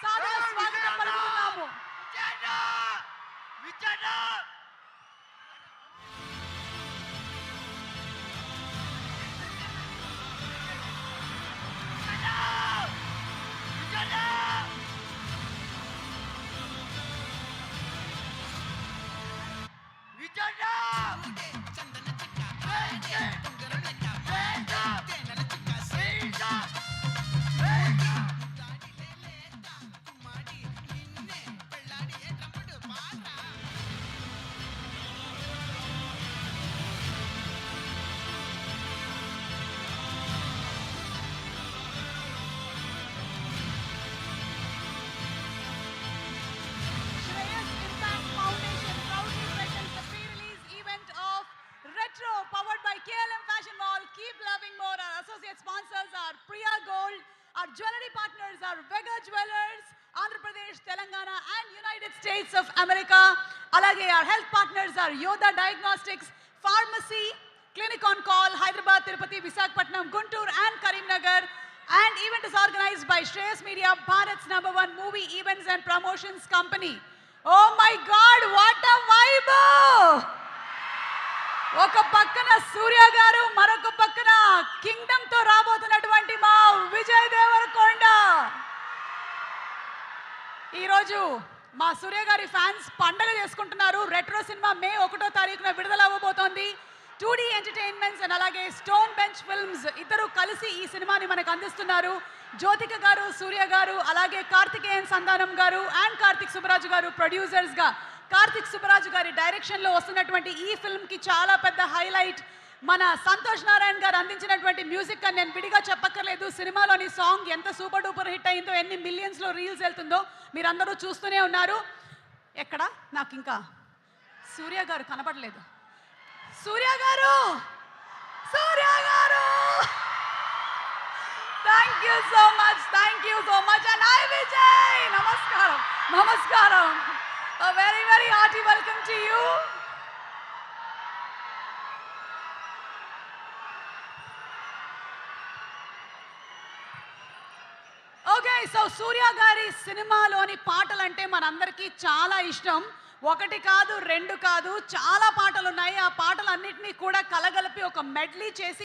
సాదర స్వాగతం పలుకుతున్నాము. Our jewelry partners are Vega Jewelers, Andhra Pradesh, Telangana and United States of America. Alage our health partners are Yoda Diagnostics, Pharmacy, Clinic on Call, Hyderabad, Tirupati, Visakhapatnam, Guntur and Karimnagar. And event is organized by Shreyas Media, Bharat's #1 movie events and promotions company. Oh my God, what a vibe! ఒక పక్కన సూర్య గారు, మరొక పక్కన Kingdom తో రాబోతున్నటువంటి మా విజయ్ దేవరకొండ. ఈరోజు మా సూర్య గారి ఫ్యాన్స్ పండగ చేసుకుంటున్నారు. రెట్రో సినిమా మే 1వ తారీఖున విడుదల అవ్వబోతోంది. 2D ఎంటర్టైన్మెంట్స్ అండ్ అలాగే స్టోన్ బెంచ్ ఫిల్మ్స్ ఇద్దరు కలిసి ఈ సినిమాని మనకు అందిస్తున్నారు. జ్యోతిక గారు, సూర్య గారు, అలాగే కార్తికేయన్ సంధానం గారు అండ్ కార్తిక్ సుబ్బరాజు గారు ప్రొడ్యూసర్స్ గా. కార్తిక్ సుబ్బరాజు గారి డైరెక్షన్లో వస్తున్నటువంటి ఈ ఫిల్మ్కి చాలా పెద్ద హైలైట్ మన సంతోష్ నారాయణ గారు అందించినటువంటి మ్యూజిక్ అని నేను విడిగా చెప్పక్కర్లేదు. సినిమాలోని సాంగ్ ఎంత సూపర్ డూపర్ హిట్ అయిందో, ఎన్ని మిలియన్స్లో రీల్స్ వెళ్తుందో మీరందరూ చూస్తూనే ఉన్నారు. ఎక్కడ నాకు ఇంకా సూర్య గారు కనపడలేదు. సూర్య గారు, సూర్య గారు, thank you so much, thank you so much. And hi Vijay, నమస్కారం, నమస్కారం. A very, very hearty welcome to you. Okay, so Surya Gari సినిమాలోని పాటలంటే మనందరికీ చాలా ఇష్టం. ఒకటి కాదు, రెండు కాదు, చాలా పాటలు ఉన్నాయి. ఆ పాటలన్నిటినీ కూడా కలగలిపి ఒక మెడ్లీ చేసి